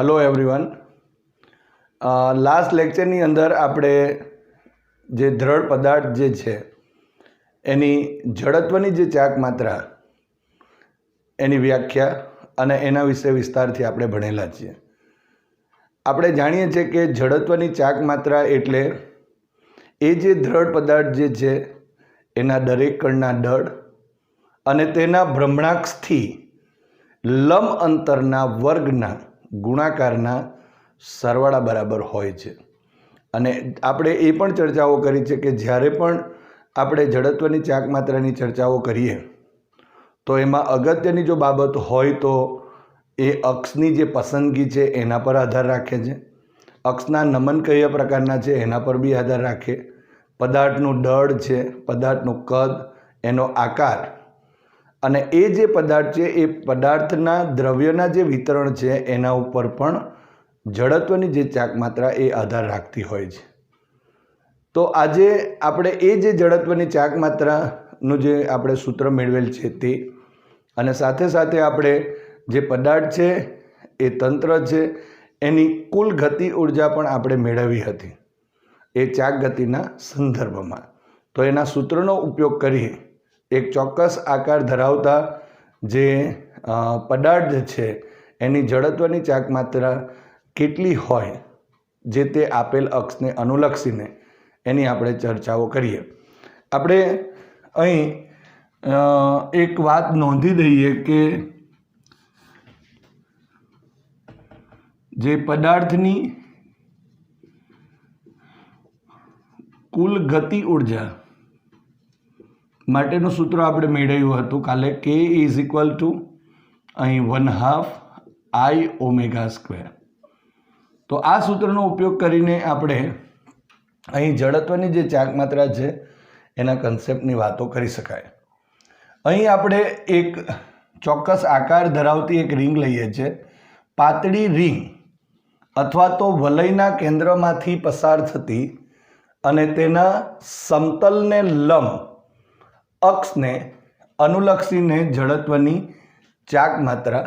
Hello everyone. Last लेक्चरनी अंदर આપણે જે દ્રઢ પદાર્થ જે છે એની જડત્વની જે ચાક માત્રા એની વ્યાખ્યા અને એના વિશે વિસ્તારથી આપણે ભણેલા છીએ। આપણે જાણીએ છીએ કે જડત્વની ચાક માત્રા એટલે એ જે દ્રઢ પદાર્થ જે છે એના દરેક કણના દળ અને તેના ભ્રમણાક્ષથી લંબ અંતરના વર્ગના ગુણાકારના સરવાળા બરાબર હોય છે। અને આપણે એ પણ ચર્ચાઓ કરી છે કે જ્યારે પણ આપણે જડત્વની ચાક માત્રાની ચર્ચાઓ કરીએ તો એમાં અગત્યની જો બાબત હોય તો એ અક્ષની જે પસંદગી છે એના પર આધાર રાખે છે। અક્ષના નમન કયા પ્રકારના છે એના પર બી આધાર રાખે, પદાર્થનું દળ છે, પદાર્થનું કદ, એનો આકાર અને એ જે પદાર્થ છે એ પદાર્થના દ્રવ્યના જે વિતરણ છે એના ઉપર પણ જડત્વની જે ચાક માત્રા એ આધાર રાખતી હોય છે। તો આજે આપણે એ જે જડત્વની ચાક માત્રાનું જે આપણે સૂત્ર મેળવેલ છે તે અને સાથે સાથે આપણે જે પદાર્થ છે એ તંત્ર છે એની કુલ ગતિ ઉર્જા પણ આપણે મેળવી હતી એ ચાક ગતિના સંદર્ભમાં। તો એના સૂત્રનો ઉપયોગ કરી એક ચોક્કસ આકાર ધરાવતા જે પદાર્થ છે એની જડત્વની ચાક માત્રા કેટલી હોય જે તે આપેલ અક્ષને અનુલક્ષીને એની આપણે ચર્ચાઓ કરીએ। આપણે અહીં એક વાત નોંધી દઈએ કે જે પદાર્થની કુલ ગતિ ઉર્જા માટેનું સૂત્ર આપણે મેળવ્યું હતું કાલે, કે ઇઝ ઇક્વલ ટુ અહીં 1/2 I ઓમેગા સ્ક્વેર। તો આ સૂત્રનો ઉપયોગ કરીને આપણે અહીં જડત્વની જે ચાક માત્રા છે એના કન્સેપ્ટની વાતો કરી શકાય। અહીં આપણે એક ચોક્કસ આકાર ધરાવતી એક રિંગ લઈએ છીએ, પાતળી રિંગ અથવા તો વલયના કેન્દ્રમાંથી પસાર થતી અને તેના સમતલને લંબ અક્ષને અનુલક્ષીને જડત્વની ચાક માત્રા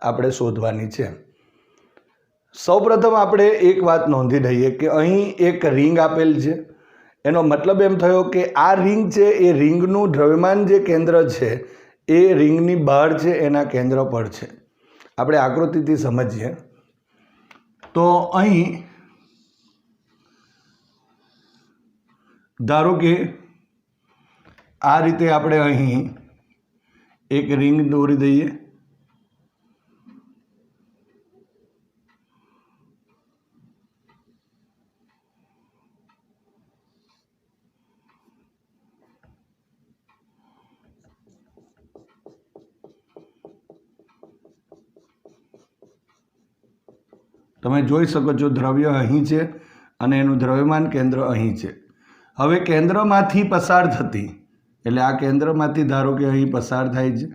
આપણે શોધવાની છે। સૌપ્રથમ આપણે એક વાત નોંધી દઈએ કે અહીં એક રિંગ આપેલ છે, એનો મતલબ એમ થયો કે આ રિંગ છે એ રિંગનું દ્રવ્યમાન જે કેન્દ્ર છે એ રિંગની બહાર છે એના કેન્દ્ર પર છે। આપણે આકૃતિથી સમજીએ તો અહીં ધારો કે આ રીતે આપણે અહીં એક રિંગ દોરી દઈએ। તમે જોઈ શકો છો દ્રવ્ય અહીં છે અને એનું દ્રવ્યમાન કેન્દ્ર અહીં છે। હવે કેન્દ્રમાંથી પસાર થતી એટલે આ કેન્દ્રમાંથી ધારો કે અહીં પસાર થાય છે,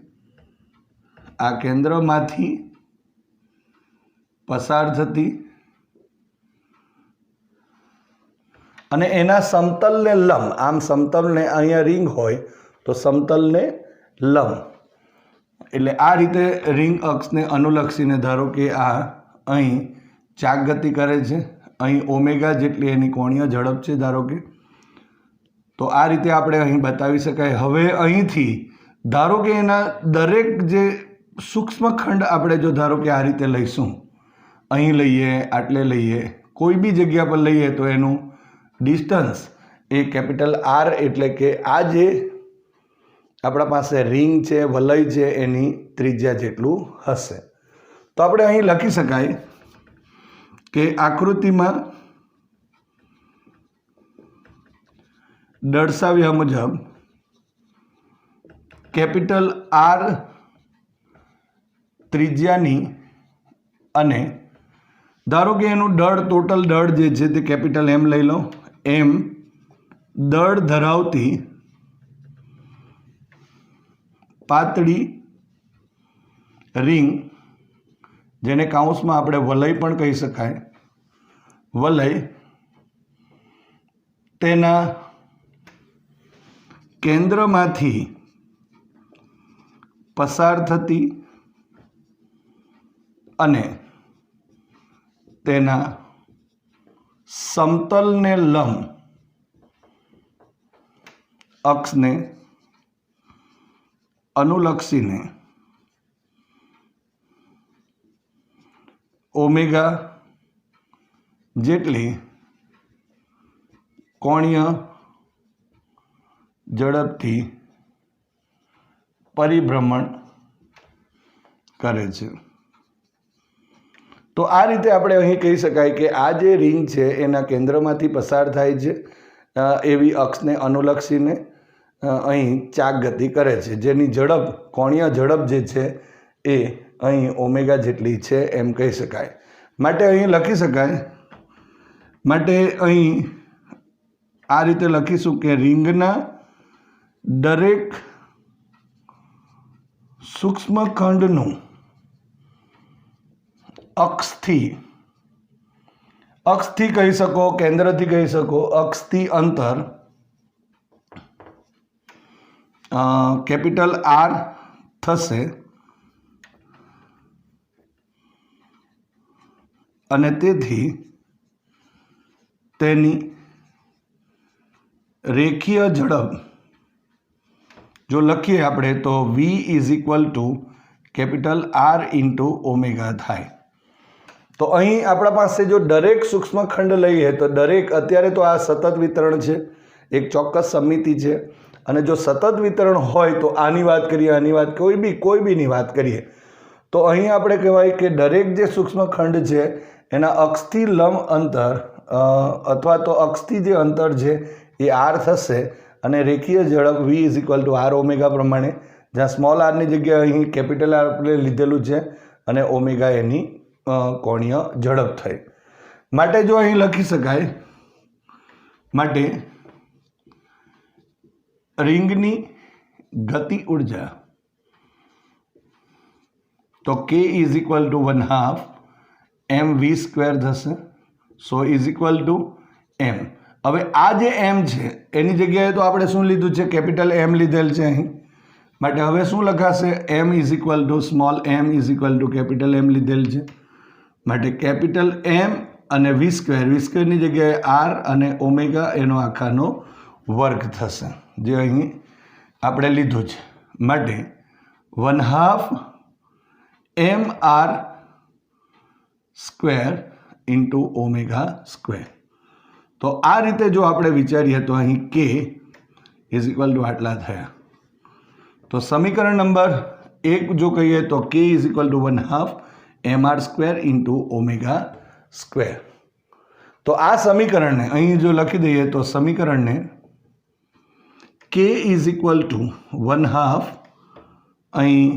આ કેન્દ્રમાંથી પસાર થતી અને એના સમતલને લંબ, આમ સમતલને અહીંયા રિંગ હોય તો સમતલને લંબ એટલે આ રીતે રિંગ અક્ષને અનુલક્ષીને ધારો કે આ અહીં ચાક ગતિ કરે છે, અહીં ઓમેગા જેટલી એની કોણીય ઝડપ છે ધારો કે, તો આ રીતે આપણે અહીં બતાવી શકાય। હવે અહીંથી ધારો કે એના દરેક જે સૂક્ષ્મ ખંડ આપણે જો ધારો કે આ રીતે લઈશું, અહીં લઈએ, આટલે લઈએ, કોઈ બી જગ્યા પર લઈએ તો એનું ડિસ્ટન્સ એ કેપિટલ R એટલે કે આ જે આપણા પાસે રિંગ છે, વલય છે એની ત્રિજ્યા જેટલું હશે। તો આપણે અહીં લખી શકાય કે આકૃતિમાં દર્શાવ્યા મુજબ કેપિટલ R ત્રિજ્યાની અને ધારો કે એનું દળ, ટોટલ દળ જે છે તે કેપિટલ M લઈ લો, એમ દળ ધરાવતી પાતળી રિંગ જેને કાઉન્સમાં આપણે વલય પણ કહી શકાય, વલય તેના કેન્દ્રમાંથી પસાર થતી અને તેના સમતલને લંબ અક્ષને અનુલક્ષીને ઓમેગા જેટલી કોણીય ઝડપથી પરિભ્રમણ કરે છે। તો આ રીતે આપણે અહીં કહી શકાય કે આ જે રિંગ છે એના કેન્દ્રમાંથી પસાર થાય છે એવી અક્ષને અનુલક્ષીને અહીં ચાક ગતિ કરે છે, જેની ઝડપ કોણીય ઝડપ જે છે એ અહીં ઓમેગા જેટલી છે એમ કહી શકાય। માટે અહીં લખી શકાય, માટે અહીં આ રીતે લખીશું કે રિંગના દરેક સૂક્ષ્મખંડનું અક્ષથી કહી શકો, કેન્દ્રથી કહી શકો, અક્ષથી અંતર કેપિટલ આર થશે અને તેથી તેની રેખીય ઝડપ જો લખીએ આપણે તો v is equal to capital R into omega થાય। તો અહીં આપણા પાસે જો દરેક સૂક્ષ્મખંડ લઈએ તો દરેક, અત્યારે તો આ સતત વિતરણ છે, એક ચોક્કસ સમિતિ છે, અને જો સતત વિતરણ હોય તો આની વાત કરીએ, આની વાત કોઈ બીની વાત કરીએ તો અહીં આપણે કહેવાય કે દરેક જે સૂક્ષ્મખંડ છે એના અક્ષથી લંબ અંતર અથવા તો અક્ષથી જે અંતર છે એ આર થશે અને રેખીય ઝડપ v is equal to R omega પ્રમાણે, જ્યાં સ્મોલ આરની જગ્યાએ અહીં કેપિટલ આર આપણે લીધેલું છે અને ઓમેગા એની કોણીય ઝડપ થઈ। માટે જો અહીં લખી શકાય, માટે રિંગની ગતિ ઉર્જા તો k is equal to 1/2 mv² થશે, સો ઇઝ ઇક્વલ ટુ m। હવે આ જે m છે એની જગ્યાએ તો આપણે શું લીધું છે, કેપિટલ m લીધેલ છે અહીં, માટે હવે શું લખાશે, m is equal two small m is equal to capital m લીધેલ છે, માટે કેપિટલ m અને v² ની જગ્યાએ r અને ઓમેગા એનો આખાનો વર્ગ થશે, જે અહીં આપણે લીધું છે। માટે 1/2 mr² ઇન્ટુ ઓમેગા²। તો આ રીતે જો આપણે વિચારીએ તો અહીં k ઇઝ ઇક્વલ ટુ આટલા થયા। તો સમીકરણ નંબર 1 જો કહીએ તો k is equal to 1/2 mr² into omega. તો આ સમીકરણને અહીં જો લખી દઈએ તો સમીકરણને k ઇઝ ઇક્વલ ટુ 1/2 અહીં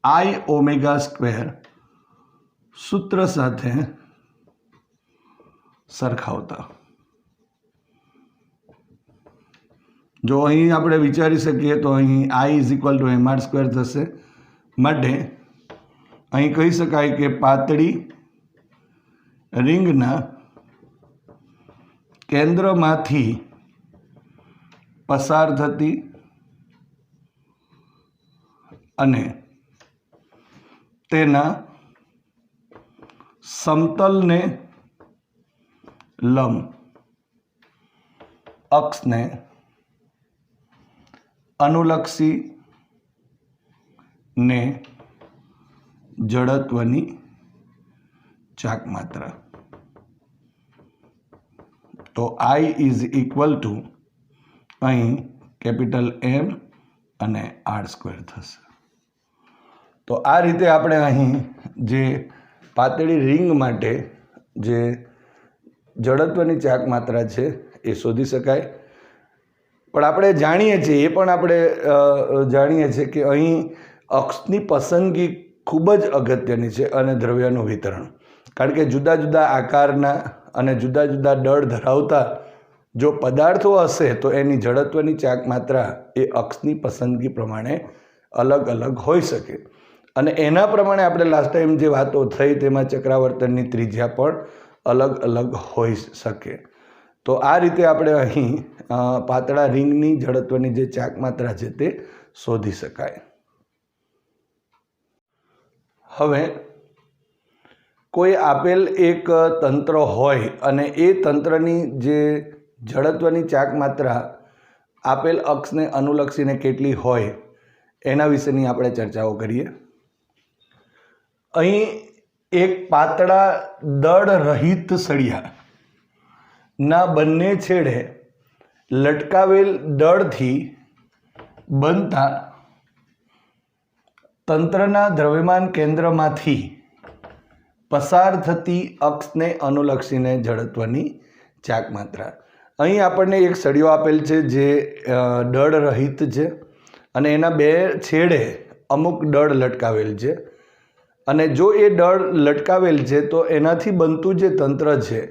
i ઓમેગા² સૂત્ર સાથે સરખાવતા જો અહીં આપણે વિચારી શકીએ તો અહીં i is equal two mr² થશે। માટે અહીં કહી શકાય કે પાતળી રિંગના કેન્દ્રમાંથી પસાર થતી અને તેના સમતલને લંબ અક્ષને અનુલક્ષીને જડત્વની ચાક માત્રા તો i ઇઝ ઇક્વલ ટુ અહીં કેપિટલ M અને r² થશે। તો આ રીતે આપણે અહીં જે પાતળી રિંગ માટે જે જડત્વની ચાક માત્રા છે એ શોધી શકાય। પણ આપણે જાણીએ છીએ, એ પણ આપણે જાણીએ છીએ કે અહીં અક્ષની પસંદગી ખૂબ જ અગત્યની છે અને દ્રવ્યનું વિતરણ, કારણ કે જુદા જુદા આકારના અને જુદા જુદા દળ ધરાવતા જો પદાર્થો હશે તો એની જડત્વની ચાક માત્રા એ અક્ષની પસંદગી પ્રમાણે અલગ અલગ હોઈ શકે, અને એના પ્રમાણે આપણે લાસ્ટ ટાઈમ જે વાતો થઈ તેમાં ચક્રાવર્તનની ત્રિજ્યા પણ અલગ અલગ હોઈ શકે। તો આ રીતે આપણે અહીં પાતળા રિંગની જડત્વની જે ચાક માત્રા છે તે શોધી શકાય। હવે કોઈ આપેલ એક તંત્ર હોય અને એ તંત્રની જે જડત્વની ચાક માત્રા આપેલ અક્ષને અનુલક્ષીને કેટલી હોય એના વિશેની આપણે ચર્ચાઓ કરીએ. અહીં એક પાતળા દળ રહિત સળિયાના બંને છેડે લટકાવેલ દળથી બનતા તંત્રના દ્રવ્યમાન કેન્દ્રમાંથી પસાર થતી અક્ષને અનુલક્ષીને જડત્વની ચાક માત્રા. અહીં આપણને એક સળિયો આપેલ છે જે દળ રહિત છે અને એના બે છેડે અમુક દળ લટકાવેલ છે અને જો એ દળ લટકાવેલ છે તો એનાથી બનતું જે તંત્ર છે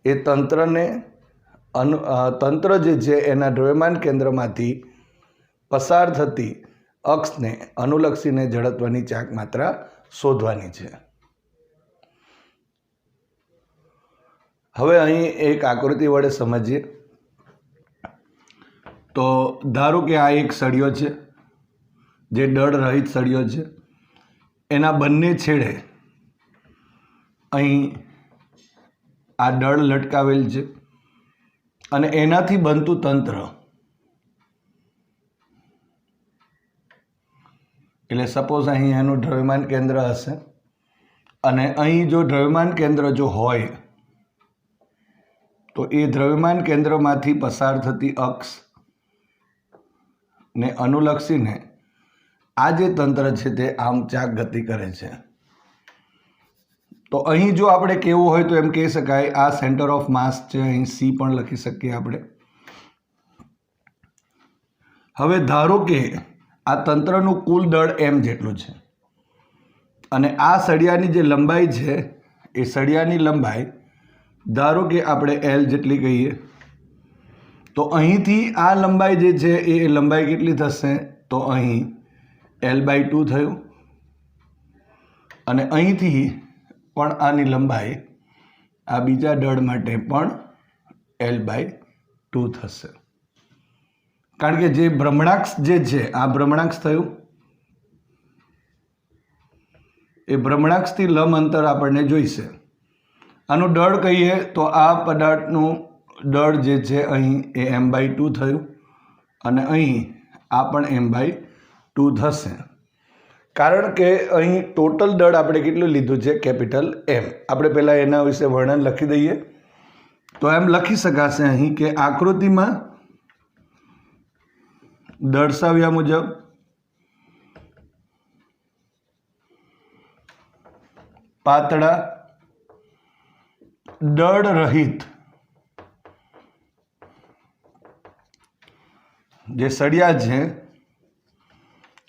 એ તંત્ર જે છે એના દ્રવ્યમાન કેન્દ્રમાંથી પસાર થતી અક્ષને અનુલક્ષીને જડત્વની ચાક માત્રા શોધવાની છે. હવે અહીં એક આકૃતિ વડે સમજીએ તો ધારો કે આ એક સળિયો છે જે દળ રહિત સળિયો છે. એના બંને છેડે અહીં આ દળ લટકાવેલ છે અને એનાથી બનતું તંત્ર એટલે સપોઝ અહીં એનું દ્રવ્યમાન કેન્દ્ર હશે અને અહીં જો દ્રવ્યમાન કેન્દ્ર જો હોય તો એ દ્રવ્યમાન કેન્દ્રમાંથી પસાર થતી અક્ષ ને અનુલક્ષીને આ જે તંત્ર છે તે આમ ચાક ગતિ કરે છે. તો અહીં જો આપણે કહેવું હોય તો એમ કહી શકાય આ સેન્ટર ઓફ માસ છે, અહીં સી પણ લખી શકીએ આપણે. હવે ધારો કે આ તંત્રનું કુલ દળ એમ જેટલું છે અને આ સળિયાની જે લંબાઈ છે એ સળિયાની લંબાઈ ધારો કે આપણે એલ જેટલી કહીએ તો અહીંથી આ લંબાઈ જે છે એ લંબાઈ કેટલી થશે તો અહીં L/2 થયું અને અહીંથી પણ આની લંબાઈ આ બીજા દળ માટે પણ L/2 થશે કારણ કે જે ભ્રમણાક્ષ જે છે આ ભ્રમણાક્ષ થયું એ ભ્રમણાક્ષથી લંબ અંતર આપણને જોઈશે. આનું દળ કહીએ તો આ પદાર્થનું દળ જે છે અહીં એ m/2 થયું અને અહીં આ પણ m/2 થશે કારણ કે અહીં ટોટલ દળ આપણે કેટલું લીધું છે કેપિટલ M. આપણે પહેલાં એના વિશે વર્ણન લખી દઈએ તો એમ લખી શકાશે અહીં કે આકૃતિમાં દર્શાવ્યા મુજબ પાતળા દળ રહિત જે સળિયા છે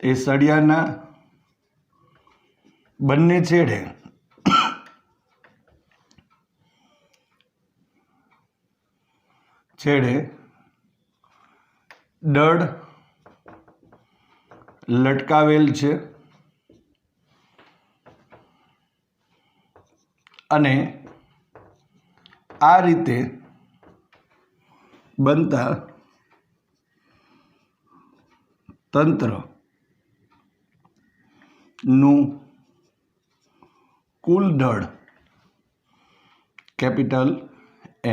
એ સળિયાના બંને છેડે દળ લટકાવેલ છે અને આ રીતે બનતા તંત્રનું કુલ દળ કેપિટલ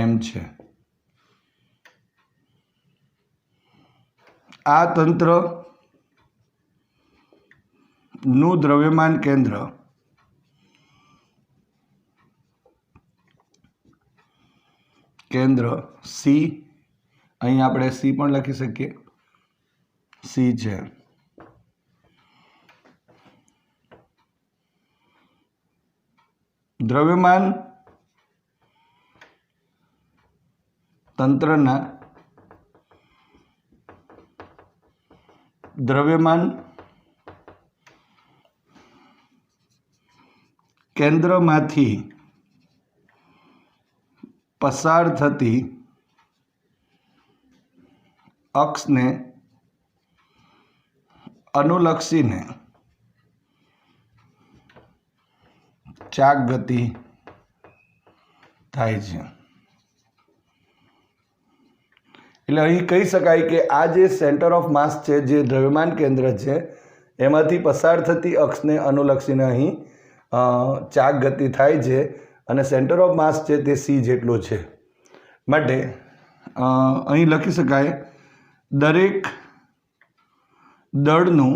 M છે. આ તંત્રનું દ્રવ્યમાન કેન્દ્ર C, અહીં આપણે C પણ લખી શકીએ, C છે. દ્રવ્યમાન તંત્રના દ્રવ્યમાન કેન્દ્રમાંથી પસાર થતી અક્ષને અનુલક્ષીને ચાક ગતિ થાય છે. એટલે અહીં કહી શકાય કે આ જે સેન્ટર ઓફ માસ છે, જે દ્રવ્યમાન કેન્દ્ર છે, એમાંથી પસાર થતી અક્ષને અનુલક્ષીને અહીં ચાક ગતિ થાય છે અને સેન્ટર ઓફ માસ છે તે સી જેટલો છે. માટે અહીં લખી શકાય દરેક દળનું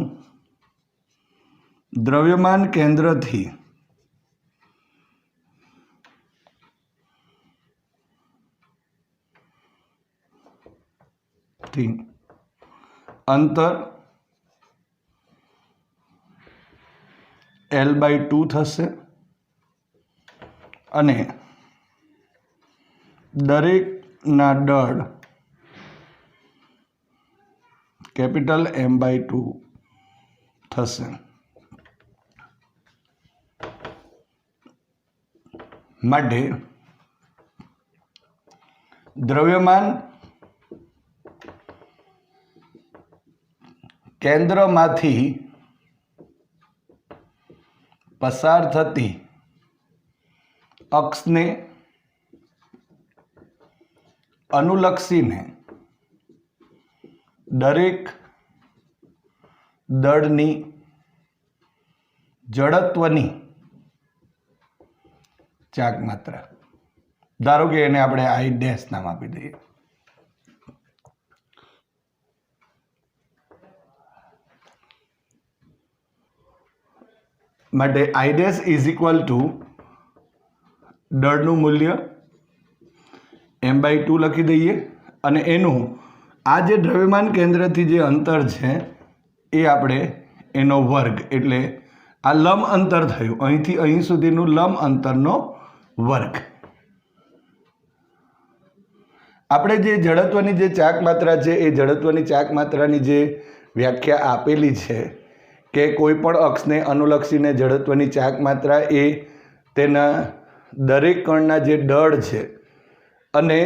દ્રવ્યમાન કેન્દ્રથી અંતર L/2 થશે અને દરેકના દળ કેપિટલ M/2 થશે. માટે દ્રવ્યમાન કેન્દ્રમાંથી પસાર થતી અક્ષને અનુલક્ષીને દરેક દળની જડત્વની ચાક માત્રા, ધારો કે એને આપણે I' નામ આપી દઈએ. માટે I' ઇઝ ઇક્વલ ટુ દળનું મૂલ્ય M/2 લખી દઈએ અને એનું આ જે દ્રવ્યમાન કેન્દ્રથી જે અંતર છે એ આપણે એનો વર્ગ, એટલે આ લંબ અંતર થયું, અહીંથી અહીં સુધીનું લંબ અંતરનો વર્ગ. આપણે જે જડત્વની જે ચાક માત્રા છે એ જડત્વની ચાક માત્રાની જે વ્યાખ્યા આપેલી છે કે કોઈ પણ અક્ષને અનુલક્ષીને જડત્વની ચાક માત્રા એ તેના દરેક કણના જે દળ છે અને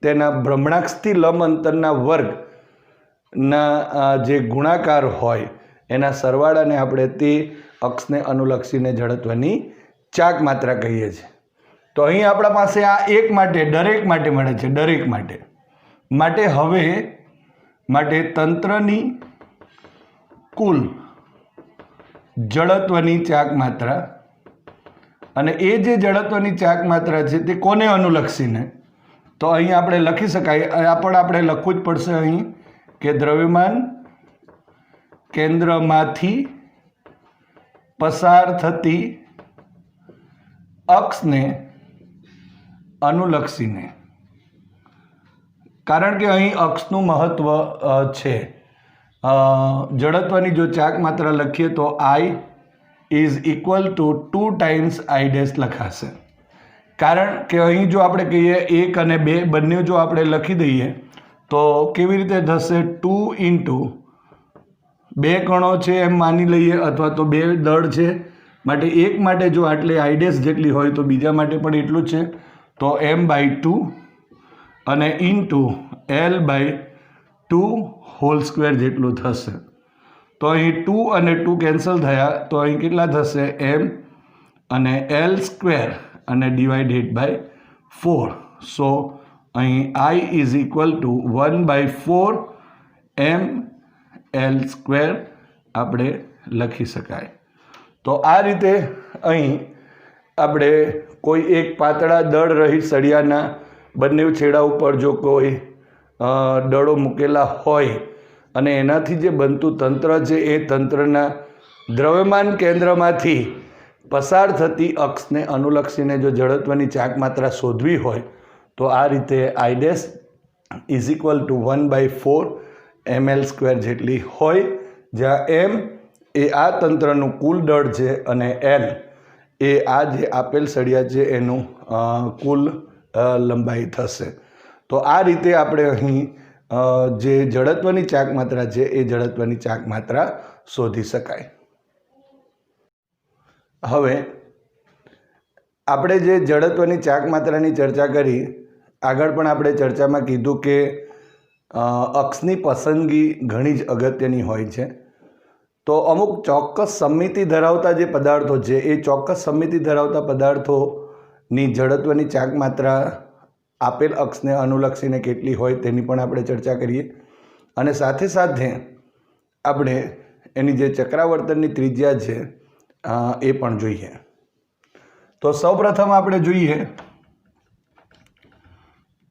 તેના ભ્રમણાક્ષથી લંબ અંતરના વર્ગના જે ગુણાકાર હોય એના સરવાળાને આપણે તે અક્ષને અનુલક્ષીને જડત્વની ચાક માત્રા કહીએ છીએ. તો અહીં આપણા પાસે આ એક માટે દરેક માટે મળે છે, દરેક માટે હવે તંત્રની કુલ જડત્વની ચાક માત્રા અને એ જે જડત્વની ચાક માત્રા છે તે કોને અનુલક્ષીને, તો અહીં આપણે લખી શકાય, પણ આપણે લખવું જ પડશે અહીં કે દ્રવ્યમાન કેન્દ્રમાંથી પસાર થતી અક્ષને અનુલક્ષીને. કારણ કે અહીં અક્ષનું મહત્વ છે. જડત્વની જો ચાક માત્રા લખીએ તો I is equal two 2 times I' લખાશે. કારણ કે અહીં જો આપણે કહીએ 1 અને 2 બંને જો આપણે લખી દઈએ તો કેવી રીતે થશે, 2 ઇન્ટુ 2 કણો છે એમ માની લઈએ અથવા તો 2 દળ છે, માટે એક માટે જો આટલી I' જેટલી હોય તો બીજા માટે પણ એટલું જ છે, તો M/2 અને ઇન્ટુ L/2 હોલ સ્ક્વેર જેટલું થશે. તો અહીં 2 અને 2 કેન્સલ થયા તો અહીં કેટલા થશે, M અને L સ્ક્વેર અને ડિવાઇડેડ બાય 4. સો અહીં I is equal two 1/4 ML square આપણે લખી શકાય. તો આ રીતે અહીં આપણે કોઈ એક પાતળા દળ રહિત સળિયાના બંને છેડા ઉપર જો કોઈ દળો મૂકેલા હોય અને એનાથી જે બનતું તંત્ર છે એ તંત્રના દ્રવ્યમાન કેન્દ્રમાંથી પસાર થતી અક્ષને અનુલક્ષીને જો જડત્વની ચાક માત્રા શોધવી હોય તો આ રીતે I' is equal two 1/4 ML square જેટલી હોય, જ્યાં M એ આ તંત્રનું કુલ દળ છે અને L એ આ જે આપેલ સળિયા છે એનું કુલ લંબાઈ થશે. તો આ રીતે આપણે અહીં જે જડત્વની ચાક માત્રા છે એ જડત્વની ચાક માત્રા શોધી શકાય. હવે આપણે જે જડત્વની ચાક માત્રાની ચર્ચા કરી, આગળ પણ આપણે ચર્ચામાં કીધું કે અક્ષની પસંદગી ઘણી જ અગત્યની હોય છે. તો અમુક ચોક્કસ સમમિતિ ધરાવતા જે પદાર્થો છે એ ચોક્કસ સમમિતિ ધરાવતા પદાર્થોની જડત્વની ચાક માત્રા આપેલ અક્ષને અનુલક્ષીને કેટલી હોય તેની પણ આપણે ચર્ચા કરીએ અને સાથે સાથે આપણે એની જે ચક્રાવર્તનની ત્રિજ્યા છે એ પણ જોઈએ. તો સૌપ્રથમ આપણે જોઈએ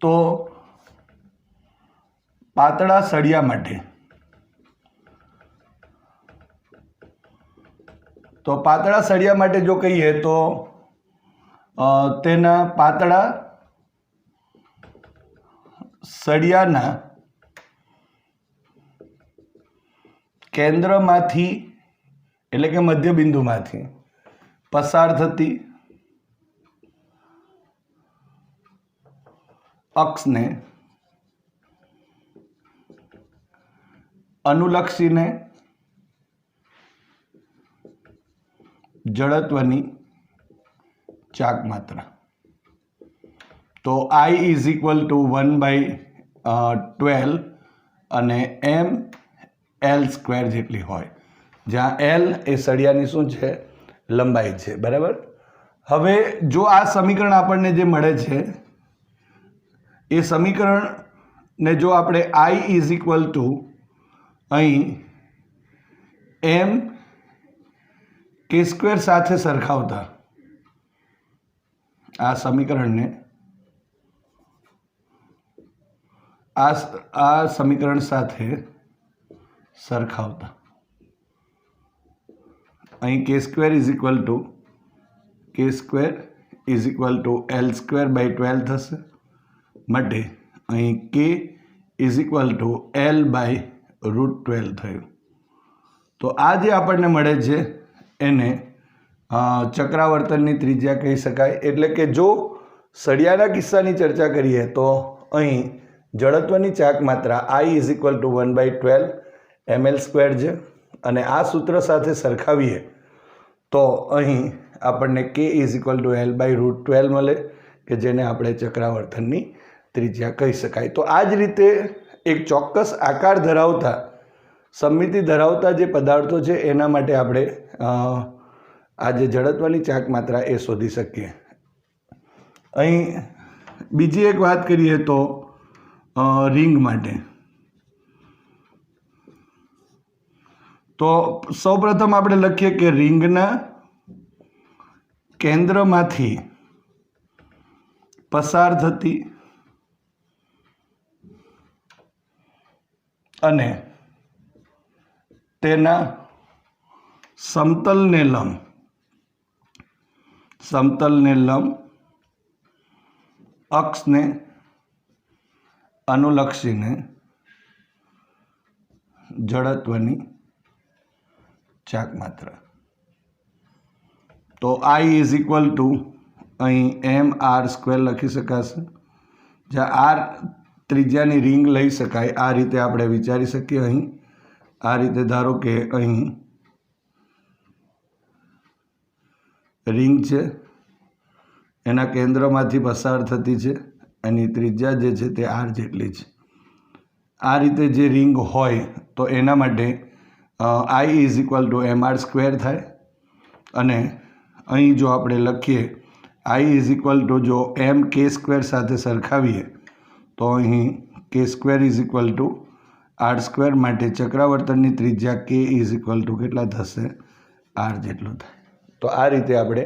તો પાતળા સળિયા માટે જો કહીએ તો તેના પાતળા સળિયાના કેન્દ્રમાંથી એટલે કે મધ્યબિંદુમાંથી પસાર થતી અક્ષને અનુલક્ષીને જડત્વની ચાક માત્રા. તો I ઇઝ ઇક્વલ ટુ 1/12 અને ml² જેટલી હોય, જ્યાં L એ સળિયાની શું છે? લંબાઈ છે. બરાબર. હવે જો આ સમીકરણ આપણને જે મળે છે એ સમીકરણને જો આપણે I ઇઝ ઇક્વલ ટુ અહીં mk² સાથે સરખાવતા આ સમીકરણને આ સમીકરણ સાથે સરખાવતા અહીં k² is equal two L²/12 થશે, માટે અહીં k is equal two L/√12 થયું. તો આ જે આપણને મળે છે એને ચક્રાવર્તનની ત્રિજ્યા કહી શકાય. એટલે કે જો સળિયાના કિસ્સાની ચર્ચા કરીએ તો અહીં જડત્વની ચાક માત્રા I is equal two 1/12 ml² છે, અને આ સૂત્ર સાથે સરખાવીએ તો અહીં આપણને k is equal two L/√12 મળે, કે જેને આપણે ચક્રાવર્તનની ત્રિજ્યા કહી શકાય. તો આ જ રીતે એક ચોક્કસ આકાર ધરાવતા સમમિતિ ધરાવતા જે પદાર્થો છે એના માટે આપણે આ જે જડત્વની ચાક માત્રા એ શોધી શકીએ. અહીં બીજી એક વાત કરીએ તો રિંગ માટે. તો સૌપ્રથમ આપણે લખીએ કે રિંગના કેન્દ્રમાંથી પસાર થતી અને તેના સમતલને લંબ અક્ષને અનુલક્ષીને જડત્વની ચાક માત્રા. તો I ઇઝ ઇક્વલ ટુ અહીં mr² લખી શકાશે, જ્યાં r ત્રિજ્યાની રિંગ લઈ શકાય. આ રીતે આપણે વિચારી શકીએ. અહીં આ રીતે ધારો કે અહીં રિંગ છે, એના કેન્દ્રમાંથી પસાર થતી છે, એની ત્રિજ્યા જે છે તે r જેટલી છે. આ રીતે જે રિંગ હોય તો એના માટે I is equal two mr² થાય, અને અહીં જો આપણે લખીએ I ઇઝ ઇક્વલ ટુ જો mk² સાથે સરખાવીએ તો અહીં k² is equal two r², માટે ચક્રાવર્તનની ત્રિજ્યા k ઇઝ ઇક્વલ ટુ કેટલા થશે? r જેટલું થાય. તો આ રીતે આપણે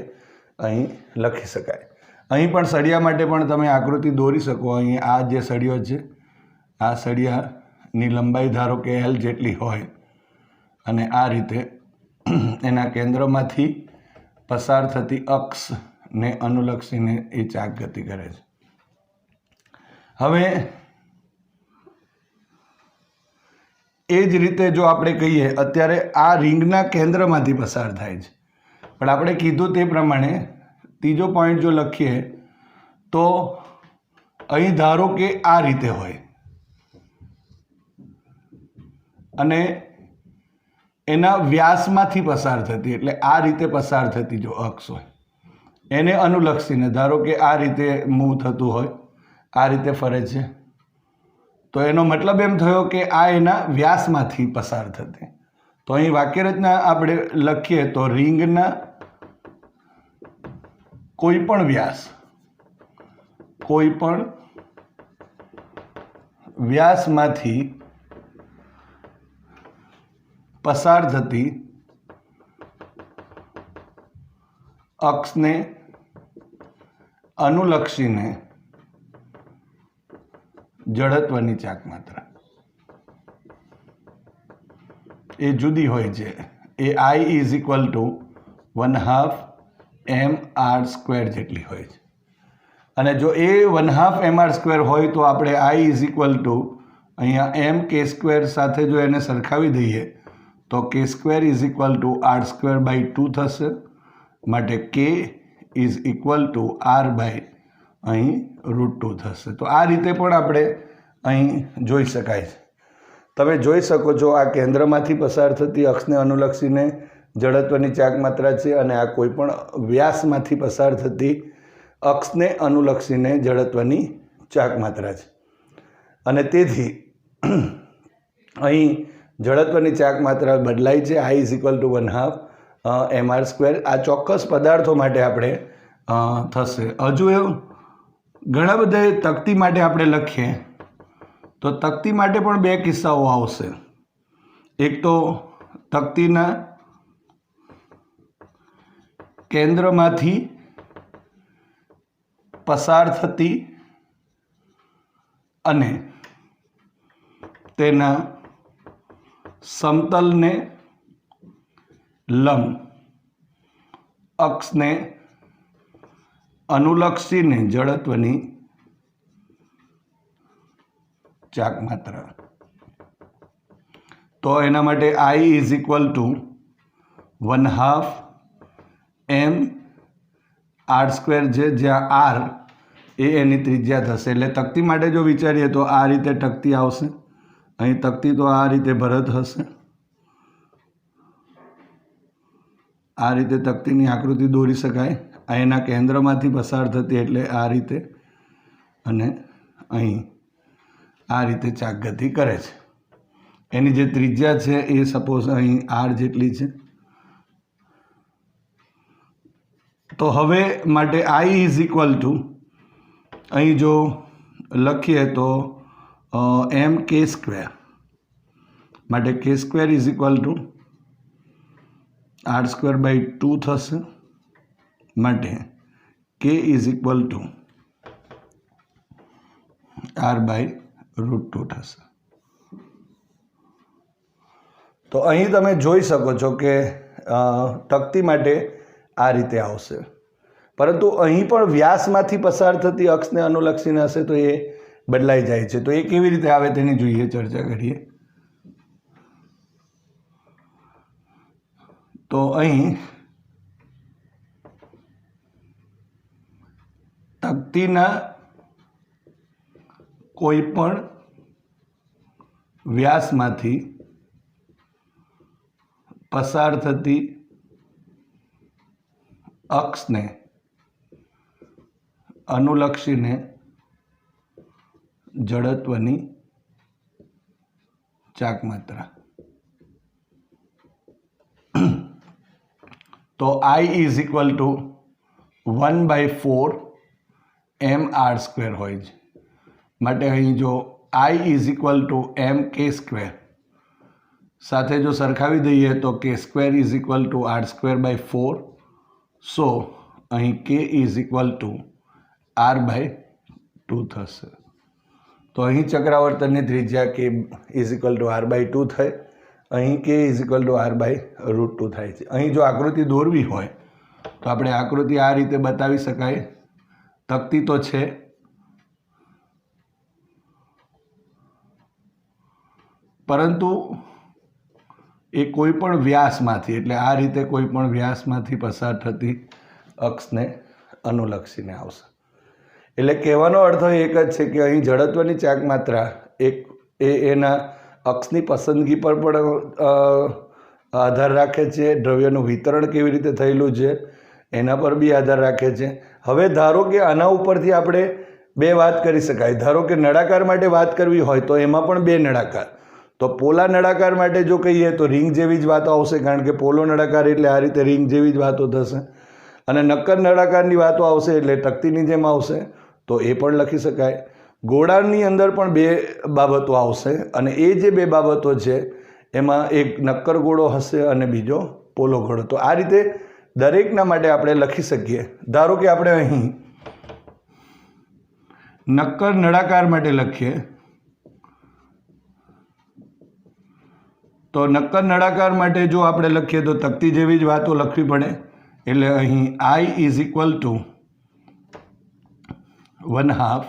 અહીં લખી શકાય. અહીં પણ સળિયા માટે પણ તમે આકૃતિ દોરી શકો. અહીં આ જે સળિયો છે, આ સળિયાની લંબાઈ ધારો કે L જેટલી હોય, અને આ રીતે એના કેન્દ્રમાંથી પસાર થતી અક્ષને અનુલક્ષીને એ ચાક ગતિ કરે છે. હવે એ જ રીતે જો આપણે કહીએ, અત્યારે આ રિંગના કેન્દ્રમાંથી પસાર થાય છે, પણ આપણે કીધું તે પ્રમાણે ત્રીજો પોઈન્ટ જો લખીએ તો અહીં ધારો કે આ રીતે હોય અને એના વ્યાસમાંથી પસાર થતી, એટલે આ રીતે પસાર થતી જો અક્ષ હોય એને અનુલક્ષીને ધારો કે આ રીતે મૂવ થતું હોય, આ રીતે ફરે છે, તો એનો મતલબ એમ થયો કે આ એના વ્યાસમાંથી પસાર થતી. તો અહીં વાક્યરચના આપણે લખીએ તો રિંગના કોઈ પણ વ્યાસમાંથી પસાર થતી અક્ષને અનુલક્ષીને જડત્વની ચાક માત્રા એ જુદી હોય છે. એ I is equal to 1/2 mr² જેટલી હોય છે. અને જો એ 1/2 mr² હોય તો આપણે I ઇઝ ઇક્વલ ટુ અહીંયા mk² સાથે જો એને સરખાવી દઈએ તો k² is equal two r²/2 થશે. માટે k is equal two r/ અહીં √2 થશે. તો આ રીતે પણ આપણે અહીં જોઈ શકાય છે. તમે જોઈ શકો છો આ કેન્દ્રમાંથી પસાર થતી અક્ષને અનુલક્ષીને જડત્વની ચાક માત્રા છે અને આ કોઈ પણ વ્યાસમાંથી પસાર થતી અક્ષને અનુલક્ષીને જડત્વની ચાક માત્રા છે. અને તેથી અહીં જડત્વની ચાક માત્રા બદલાય છે. I is equal to 1/2 mr². આ ચોક્કસ પદાર્થો માટે આપણે થશે. હજુ એવું ઘણા બધા તકતી માટે આપણે લખીએ તો તકતી માટે પણ બે કિસ્સાઓ આવશે. એક તો તકતીના કેન્દ્રમાંથી પસાર થતી અને તેના સમતલને લંબ અક્ષને અનુલક્ષીને જડત્વની ચાક માત્રા. તો એના માટે I is equal to 1/2 mr² છે, જ્યાં r એ એની ત્રિજ્યા થશે. એટલે તકતી માટે જો વિચારીએ તો આ રીતે તકતી આવશે. અહીં તકતી તો આ રીતે ભરત હશે. આ રીતે તકતીની આકૃતિ દોરી શકાય. અહીંના કેન્દ્રમાંથી પસાર થતી એટલે આ રીતે અને અહીં આ રીતે ચાક ગતિ કરે છે. એની જે ત્રિજ્યા છે એ સપોઝ અહીં r જેટલી છે. તો હવે માટે I ઇઝ ઇક્વલ ટુ અહીં જો લખીએ તો mk². માટે k² is equal two r²/2 થશે. માટે k is equal two r/√2 થશે. તો અહીં તમે જોઈ શકો છો કે તકતી માટે આ રીતે આવશે. પરંતુ અહીં પણ વ્યાસમાંથી પસાર થતી અક્ષને અનુલક્ષીને હશે તો એ બદલાઈ જાય છે. તો એ કેવી રીતે આવે તેની જોઈએ ચર્ચા કરીએ. તો અહીં તકતીના કોઈ પણ વ્યાસમાંથી પસાર થતી અક્ષને અનુલક્ષીને જડત્વની ચાક માત્રા. તો I is equal two 1/4 mr² હોય છે. માટે અહીં જો I is equal two mk² સાથે જો સરખાવી દઈએ તો k² is equal two r²/4. સો અહીં k is equal two r/2 થશે. તો અહીં ચક્રાવર્તનની ત્રિજ્યા k is equal two r/2 થાય. અહીં k is equal two r/√2 થાય છે. અહીં જો આકૃતિ દોરવી હોય તો આપણે આકૃતિ આ રીતે બતાવી શકાય. તકતી તો છે, પરંતુ એ કોઈ પણ વ્યાસમાંથી એટલે આ રીતે કોઈ પણ વ્યાસમાંથી પસાર થતી અક્ષને અનુલક્ષીને આવશે. એટલે કહેવાનો અર્થ એક જ છે કે અહીં જડત્વની ચાક માત્રા એના અક્ષની પસંદગી પર પણ આધાર રાખે છે. દ્રવ્યનું વિતરણ કેવી રીતે થયેલું છે એના પર બી આધાર રાખે છે. હવે ધારો કે આના ઉપરથી આપણે બે વાત કરી શકાય. ધારો કે નળાકાર માટે વાત કરવી હોય તો એમાં પણ બે નળાકાર. તો પોલા નળાકાર માટે જો કહીએ તો રિંગ જેવી જ વાતો આવશે, કારણ કે પોલો નળાકાર એટલે આ રીતે રિંગ જેવી જ વાતો થશે. અને નક્કર નળાકારની વાતો આવશે એટલે તકતીની જેમ આવશે. તો એ પણ લખી શકાય. ગોળાની અંદર પણ બે બાબતો આવશે અને એ જે બે બાબતો છે એમાં એક નક્કર ગોળો હશે અને બીજો પોલો ગોળો. તો આ રીતે દરેકના માટે આપણે લખી શકીએ. ધારો કે આપણે અહીં નક્કર નળાકાર માટે લખીએ તો નક્કર નળાકાર માટે જો આપણે લખીએ તો તકતી જેવી જ વાતો લખવી પડે. એટલે અહીં I is equal to 1/2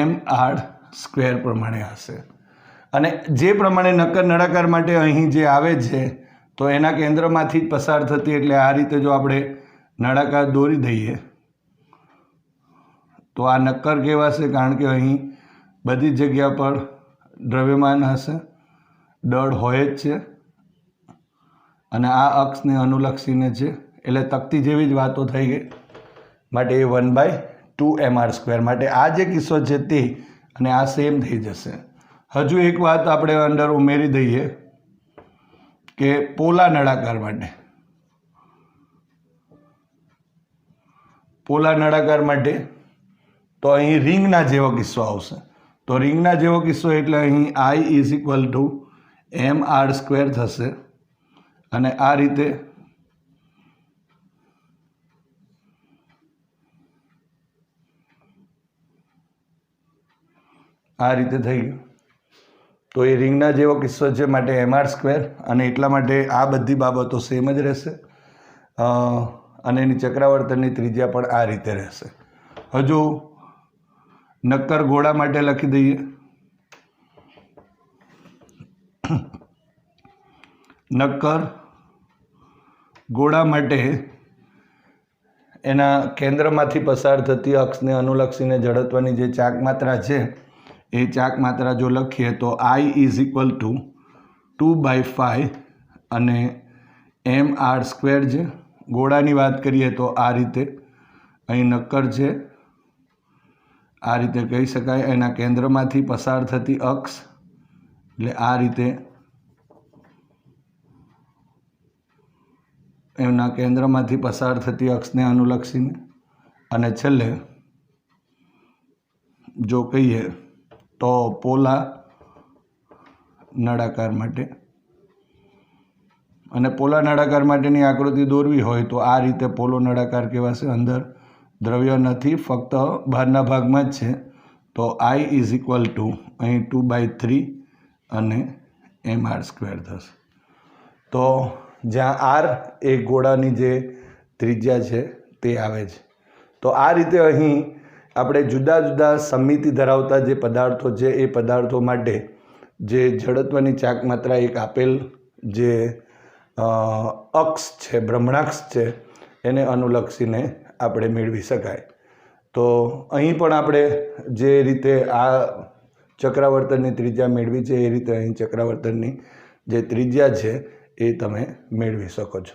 mr² પ્રમાણે હશે. અને જે પ્રમાણે નક્કર નળાકાર માટે અહીં જે આવે છે તો એના કેન્દ્રમાંથી જ પસાર થતી, એટલે આ રીતે જો આપણે નળાકાર દોરી દઈએ તો આ નક્કર કહેવાશે, કારણ કે અહીં બધી જગ્યા પર દ્રવ્યમાન હશે, દળ હોય જ છે અને આ અક્ષને અનુલક્ષીને છે, એટલે તકતી જેવી જ વાતો થઈ ગઈ. માટે એ 1/2 mr². માટે આ જે કિસ્સો છે તે અને આ સેમ થઈ જશે. હજુ એક વાત આપણે અંદર ઉમેરી દઈએ કે પોલા નળાકાર માટે, પોલા નળાકાર માટે તો અહીં રિંગના જેવો કિસ્સો આવશે. તો રિંગના જેવો કિસ્સો એટલે અહીં I is equal two mr² થશે. અને આ રીતે થઈ ગયું. તો એ રિંગના જેવો કિસ્સો છે, માટે mr². અને એટલા માટે આ બધી બાબતો સેમ જ રહેશે અને એની ચક્રાવર્તનની ત્રિજ્યા પણ આ રીતે રહેશે. હજુ નક્કર ગોળા માટે લખી દઈએ. નક્કર ગોળા માટે એના કેન્દ્રમાંથી પસાર થતી અક્ષને અનુલક્ષીને જડત્વની જે ચાક માત્રા છે એ ચાક માત્રા જો લખીએ તો I ઇઝ ઇક્વલ ટુ 2/5 અને mr² છે. ગોળાની વાત કરીએ તો આ રીતે અહીં નક્કર છે, આ રીતે કહી શકાય. એના કેન્દ્રમાંથી પસાર થતી અક્ષ એટલે આ રીતે એમના કેન્દ્રમાંથી પસાર થતી અક્ષને અનુલક્ષીને, અને છેલ્લે જો કહીએ તો પોલા નળાકાર માટે. અને પોલા નળાકાર માટેની આકૃતિ દોરવી હોય તો આ રીતે પોલો નળાકાર કહેવાશે. અંદર દ્રવ્ય નથી, ફક્ત બહારના ભાગમાં જ છે. તો I ઇઝ ઇક્વલ ટુ અહીં 2/3 અને mr² થશે. તો જ્યાં r એ ગોળાની જે ત્રિજ્યા છે તે આવે છે. તો આ રીતે અહીં આપણે જુદા જુદા સમમિતિ ધરાવતા જે પદાર્થો છે એ પદાર્થો માટે જે જડત્વની ચાક માત્રા એક આપેલ જે અક્ષ છે, ભ્રમણાક્ષ છે, એને અનુલક્ષીને આપણે મેળવી શકાય. તો અહીં પણ આપણે જે રીતે આ ચક્રાવર્તનની ત્રિજ્યા મેળવી છે એ રીતે અહીં ચક્રાવર્તનની જે ત્રિજ્યા છે એ તમે મેળવી શકો છો.